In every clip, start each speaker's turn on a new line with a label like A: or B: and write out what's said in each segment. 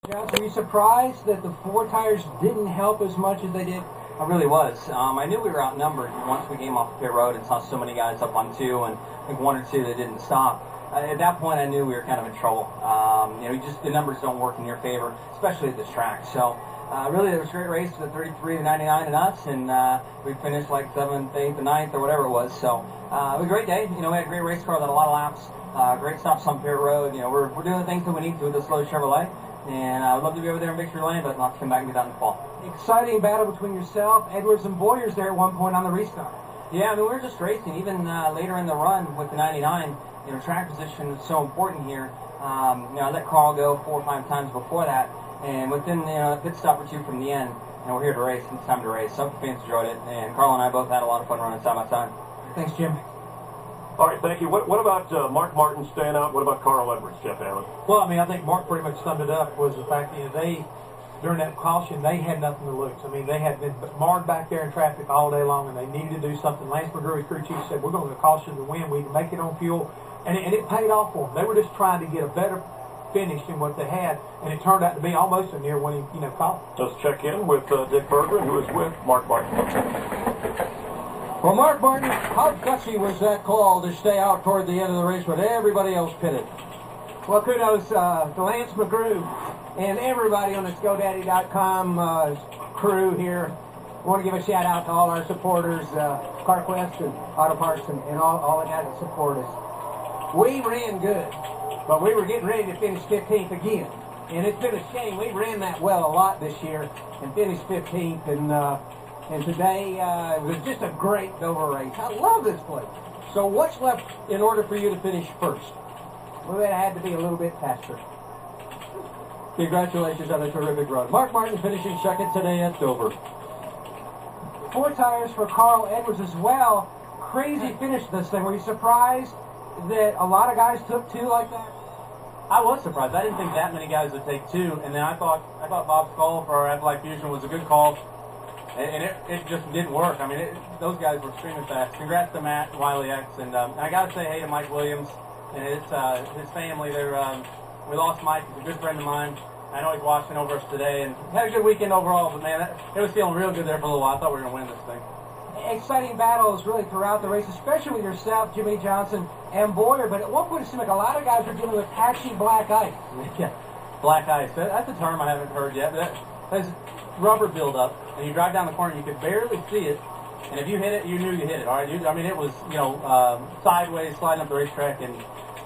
A: Johnson, were you surprised that the four tires didn't help as much as they did?
B: I really was. I knew we were outnumbered once we came off the pit road and saw so many guys up on two, and I think one or two that didn't stop. At that point, I knew we were kind of in trouble. Just the numbers don't work in your favor, especially at this track. So, really, it was a great race, the 33, the 99, and us, and we finished like 7th, 8th, and 9th, or whatever it was. So, it was a great day. We had a great race car, that had a lot of laps, great stops on pit road. We're doing the things that we need to with this slow Chevrolet. And I'd love to be over there in victory lane, but I'll have to come back and get out in the fall.
A: Exciting battle between yourself, Edwards, and Boyers there at one point on the restart.
B: Yeah, we were just racing. Even later in the run with the 99, track position is so important here. I let Carl go 4 or 5 times before that, and within a pit stop or two from the end, we're here to race. It's time to race. Some fans enjoyed it, and Carl and I both had a lot of fun running side by side.
A: Thanks, Jim.
C: All right, thank you. What about Mark Martin staying out? What about Carl Edwards, Jeff Allen?
D: Well, I think Mark pretty much summed it up, was the fact that during that caution, they had nothing to lose. They had been marred back there in traffic all day long, and they needed to do something. Lance McGrew, crew chief, said, we're going to caution to win. We can make it on fuel. And it paid off for them. They were just trying to get a better finish than what they had, and it turned out to be almost a near-winning call.
C: Let's check in with Dick Berger, who is with Mark Martin.
A: Well, Mark Martin, how gutsy was that call to stay out toward the end of the race with everybody else pitted?
E: Well, kudos to Lance McGrew and everybody on the ScoDaddy.com crew here. I want to give a shout out to all our supporters, CarQuest and Auto Parts and all the guys that support us. We ran good, but we were getting ready to finish 15th again. And it's been a shame. We ran that well a lot this year and finished 15th. And today it was just a great Dover race. I love this place.
A: So what's left in order for you to finish first?
E: Well, it had to be a little bit faster.
A: Congratulations on a terrific run. Mark Martin finishing second today at Dover.
E: 4 tires for Carl Edwards as well. Crazy finish to this thing. Were you surprised that a lot of guys took 2 like that?
B: I was surprised. I didn't think that many guys would take 2, and then I thought Bob's call for our Afterlife Fusion was a good call. And it just didn't work. Those guys were extremely fast. Congrats to Matt, Wiley X, and I got to say hey to Mike Williams and his family. We lost Mike. He's a good friend of mine. I know he's watching over us today, and had a good weekend overall. But man, it was feeling real good there for a little while. I thought we were going to win this thing.
E: Exciting battles really throughout the race, especially with yourself, Jimmie Johnson, and Boyer. But at one point it seemed like a lot of guys were dealing with patchy black ice.
B: Yeah, black ice. That's a term I haven't heard yet. But that's rubber buildup, and you drive down the corner, you could barely see it, and if you hit it, you knew you hit it. All right, it was sideways sliding up the racetrack, and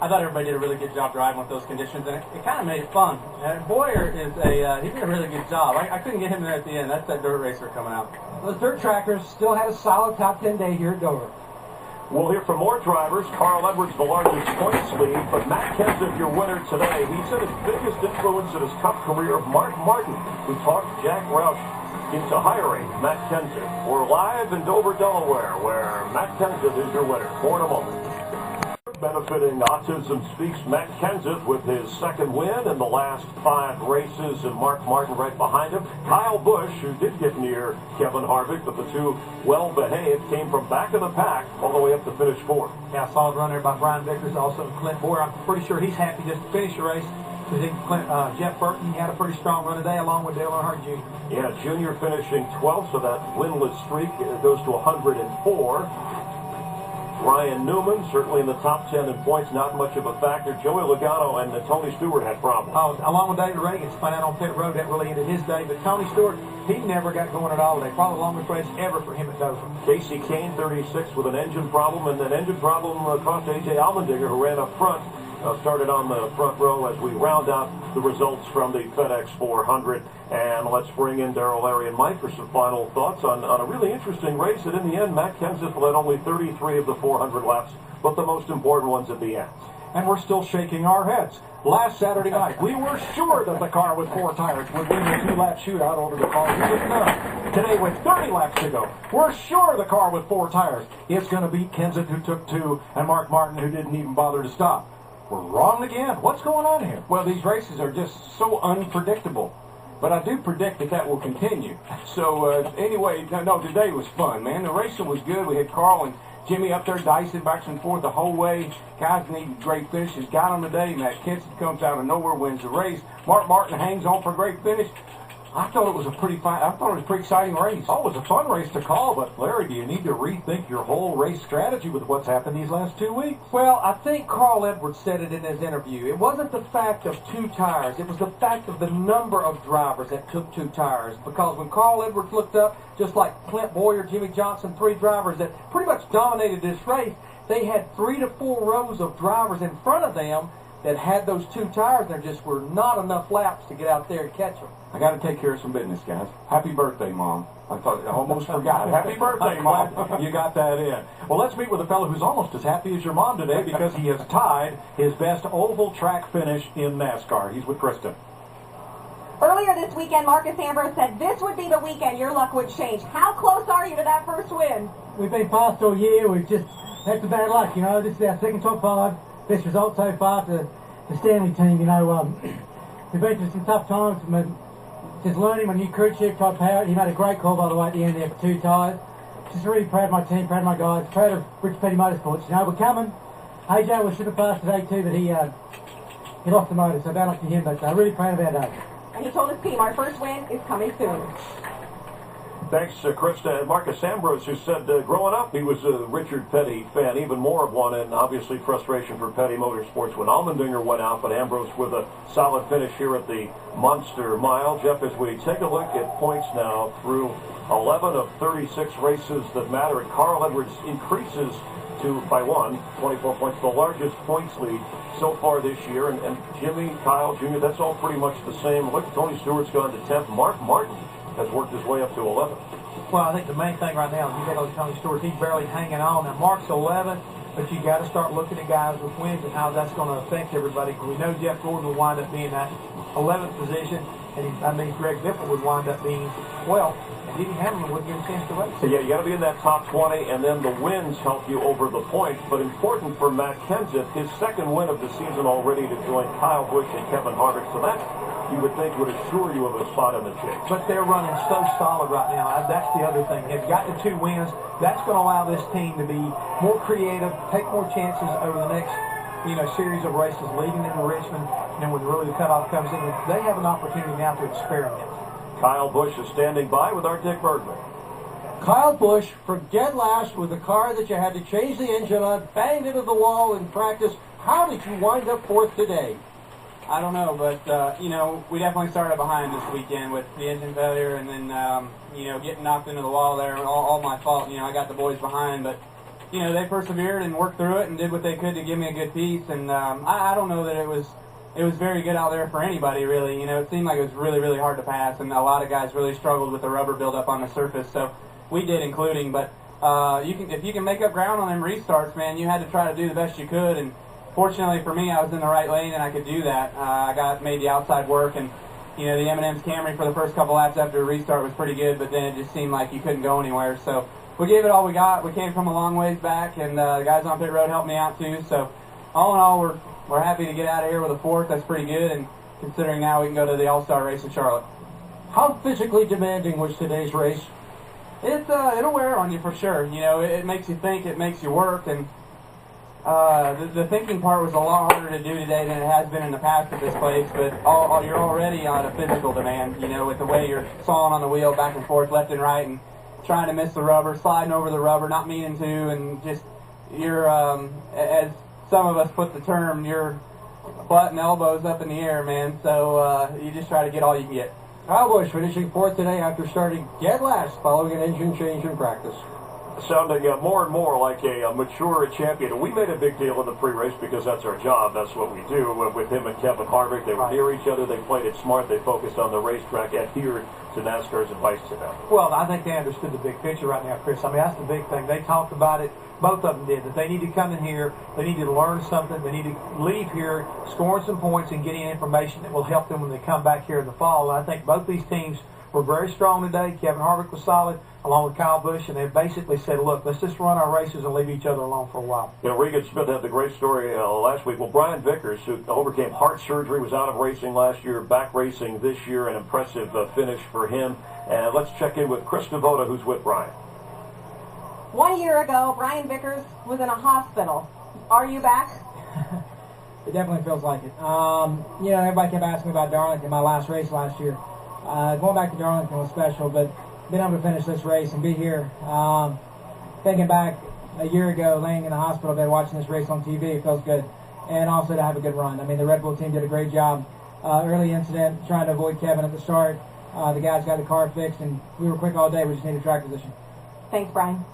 B: I thought everybody did a really good job driving with those conditions, and it kind of made it fun. Boyer is he did a really good job. I couldn't get him there at the end. That's that dirt racer coming out.
E: The dirt trackers still had a solid top 10 day here at Dover.
C: We'll hear from more drivers. Carl Edwards, the largest points lead, but Matt Kenseth, your winner today. He said his biggest influence in his Cup career, Mark Martin, who talked Jack Roush into hiring Matt Kenseth. We're live in Dover, Delaware, where Matt Kenseth is your winner. More in a moment. Benefiting Autism Speaks, Matt Kenseth with his second win in the last 5 races, and Mark Martin right behind him. Kyle Busch, who did get near Kevin Harvick, but the two well-behaved, came from back of the pack all the way up to finish 4th.
D: Yeah, solid run there by Brian Vickers, also Clint Boyer. I'm pretty sure he's happy just to finish the race. Jeff Burton, he had a pretty strong run today, along with Dale Earnhardt Jr.
C: Yeah, Junior finishing 12th, so that winless streak goes to 104. Ryan Newman, certainly in the top 10 in points, not much of a factor. Joey Logano and Tony Stewart had problems.
D: Along with David Reagan, spun out on pit road. That really ended his day. But Tony Stewart, he never got going at all today. Probably the longest race ever for him at Dover.
C: Casey Kane, 36, with an engine problem, and that engine problem cost A.J. Allmendinger, who ran up front. Started on the front row as we round out the results from the FedEx 400. And let's bring in Darrell, Larry, and Mike for some final thoughts on a really interesting race. And in the end, Matt Kenseth led only 33 of the 400 laps, but the most important ones at the end.
A: And we're still shaking our heads. Last Saturday night, we were sure that the car with 4 tires would win the 2-lap shootout over the car with none. Today, with 30 laps to go, we're sure the car with 4 tires is going to beat Kenseth, who took 2, and Mark Martin, who didn't even bother to stop. We're wrong again. What's going on here? Well, these races are just so unpredictable. But I do predict that will continue. So, anyway, no, today was fun, man. The racing was good. We had Carl and
F: Jimmie up there dicing back and forth the whole way. Guys needed great finishes. Got them today. Matt Kenseth comes out of nowhere, wins the race. Mark Martin hangs on for a great finish. I thought it was a pretty exciting race.
A: Oh, it was a fun race to call, but Larry, do you need to rethink your whole race strategy with what's happened these last 2 weeks?
D: Well, I think Carl Edwards said it in his interview. It wasn't the fact of 2 tires. It was the fact of the number of drivers that took 2 tires. Because when Carl Edwards looked up, just like Clint Boyer, Jimmie Johnson, 3 drivers that pretty much dominated this race, they had 3 to 4 rows of drivers in front of them that had those 2 tires. There just were not enough laps to get out there and catch them.
F: I got to take care of some business, guys. Happy birthday, Mom. I almost forgot. Happy birthday, Mom.
A: You got that in. Well, let's meet with a fellow who's almost as happy as your mom today because he has tied his best oval track finish in NASCAR. He's with Kristen.
G: Earlier this weekend, Marcus Ambrose said this would be the weekend your luck would change. How close are you to that first win?
H: We've been fast all year. We've just had some bad luck, you know. This is our second top 5. Best result so far to the Stanley team, you know. We've been through some tough times. Just learning my new crew chief, Todd Powell. He made a great call, by the way, at the end there for 2 tires. Just really proud of my team, proud of my guys, proud of Rich Petty Motorsports. You know, we're coming. AJ was super fast today too, but he lost the motor, so bad luck to him, but really proud of our day.
G: And he told his team, our first win is coming soon.
C: Thanks, Krista. And Marcus Ambrose, who said growing up he was a Richard Petty fan, even more of one, and obviously frustration for Petty Motorsports when Allmendinger went out, but Ambrose with a solid finish here at the Monster Mile. Jeff, as we take a look at points now through 11 of 36 races that matter, and Carl Edwards increases by 24 points, the largest points lead so far this year, and Jimmie, Kyle Jr., that's all pretty much the same. Look, Tony Stewart's gone to 10th. Mark Martin has worked his way up to 11th.
D: Well, I think the main thing right now is you got Tony Stewart. He's barely hanging on. Now, Mark's 11th, but you got to start looking at guys with wins and how that's going to affect everybody. We know Jeff Gordon will wind up being that 11th position, and that means Greg Biffle would wind up being 12th, and Denny Hamlin wouldn't get a chance to race.
C: So, yeah, you got to be in that top 20, and then the wins help you over the points. But important for Matt Kenseth, his second win of the season already to join Kyle Busch and Kevin Harvick. So that, you would think, would assure you of a spot in the chase.
D: But they're running so solid right now. That's the other thing. They've got the 2 wins. That's going to allow this team to be more creative, take more chances over the next, series of races leading into Richmond. And when really the cutoff comes in, they have an opportunity now to experiment.
C: Kyle Busch is standing by with our Dick Bergman.
E: Kyle Busch, for dead last with a car that you had to change the engine on, banged into the wall in practice. How did you wind up 4th today?
B: I don't know, but, we definitely started behind this weekend with the engine failure and then, getting knocked into the wall there. All my fault. I got the boys behind, but, they persevered and worked through it and did what they could to give me a good piece. And I don't know that it was very good out there for anybody, really. It seemed like it was really, really hard to pass, and a lot of guys really struggled with the rubber buildup on the surface. So we did, including. But if you can make up ground on them restarts, man, you had to try to do the best you could. And fortunately for me, I was in the right lane and I could do that. I made the outside work, and the M&M's Camry for the first couple laps after a restart was pretty good, but then it just seemed like you couldn't go anywhere. So we gave it all we got. We came from a long ways back, and the guys on pit road helped me out too. So all in all, we're happy to get out of here with a 4th. That's pretty good, and considering now we can go to the All-Star race in Charlotte.
E: How physically demanding was today's race?
B: It'll wear on you for sure. It makes you think, it makes you work, and the thinking part was a lot harder to do today than it has been in the past at this place, but you're already on a physical demand, with the way you're sawing on the wheel back and forth, left and right, and trying to miss the rubber, sliding over the rubber, not meaning to, and just, you're, as some of us put the term, your butt and elbows up in the air, man, so you just try to get all you can get.
E: Kyle Busch finishing 4th today after starting dead last following an engine change in practice.
C: Sounding more and more like a mature champion. We made a big deal in the pre-race because that's our job. That's what we do. With him and Kevin Harvick, they were near each other. They played it smart. They focused on the racetrack, adhered to NASCAR's advice to them.
D: Well, I think they understood the big picture right now, Chris. I mean, that's the big thing. They talked about it. Both of them did. That they need to come in here. They need to learn something. They need to leave here scoring some points and getting information that will help them when they come back here in the fall. And I think both these teams were very strong today. Kevin Harvick was solid, along with Kyle Busch, and they basically said, look, let's just run our races and leave each other alone for a while.
C: Regan Smith had the great story last week. Well, Brian Vickers, who overcame heart surgery, was out of racing last year, back racing this year, an impressive finish for him. And let's check in with Chris Devoto, who's with Brian.
G: 1 year ago, Brian Vickers was in a hospital. Are you back?
H: It definitely feels like it. You know, everybody kept asking me about Darlington, my last race last year. Going back to Darlington was special, but being able to finish this race and be here, thinking back a year ago, laying in the hospital bed watching this race on TV, it feels good. And also to have a good run. I mean, the Red Bull team did a great job. Early incident, trying to avoid Kevin at the start. The guys got the car fixed, and we were quick all day. We just needed track position.
G: Thanks, Brian.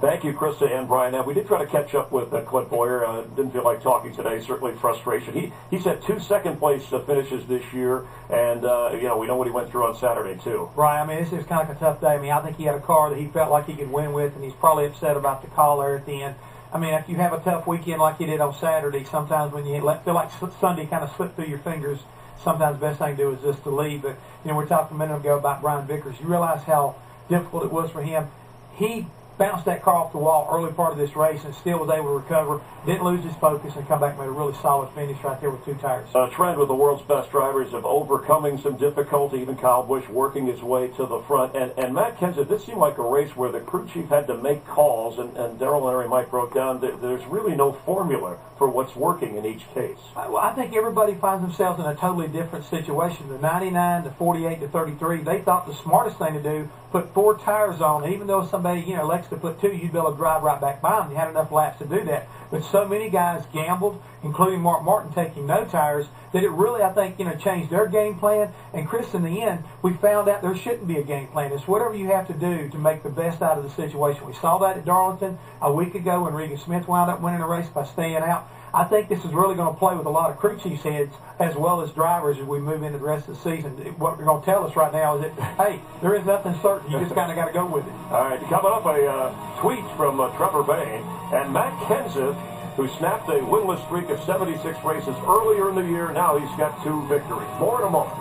C: Thank you, Krista and Brian. Now, we did try to catch up with Clint Boyer. Didn't feel like talking today. Certainly frustration. He's had 2 second-place finishes this year, and you know, we know what he went through on Saturday too.
D: Right. I mean, this is kind of a tough day. I mean, I think he had a car that he felt like he could win with, and he's probably upset about the call there at the end. I mean, if you have a tough weekend like you did on Saturday, sometimes when you feel like Sunday kind of slipped through your fingers, sometimes the best thing to do is just to leave. But, you know, we talked a minute ago about Brian Vickers. You realize how difficult it was for him. He bounced that car off the wall early part of this race and still was able to recover, didn't lose his focus, and come back and made a really solid finish right there with 2 tires.
C: A trend with the world's best drivers of overcoming some difficulty, even Kyle Busch working his way to the front. And Matt Kenseth, this seemed like a race where the crew chief had to make calls, and Darrell and Larry Mike broke down that there's really no formula for what's working in each case.
D: Well, I think everybody finds themselves in a totally different situation. The 99, the 48, the 33, they thought the smartest thing to do, put 4 tires on. Even though somebody, you know, elects to put 2, you'd be able to drive right back by them. You had enough laps to do that. But so many guys gambled, including Mark Martin taking no tires, that it really, I think, you know, changed their game plan. And Chris, in the end, we found out there shouldn't be a game plan. It's whatever you have to do to make the best out of the situation. We saw that at Darlington a week ago when Regan Smith wound up winning a race by staying out. I think this is really going to play with a lot of crew chiefs' heads as well as drivers as we move into the rest of the season. What they're going to tell us right now is that, hey, there is nothing certain. You just kind of got to go with it.
C: All right, coming up, a tweet from Trevor Bayne and Matt Kenseth, who snapped a winless streak of 76 races earlier in the year. Now he's got 2 victories. More in a moment.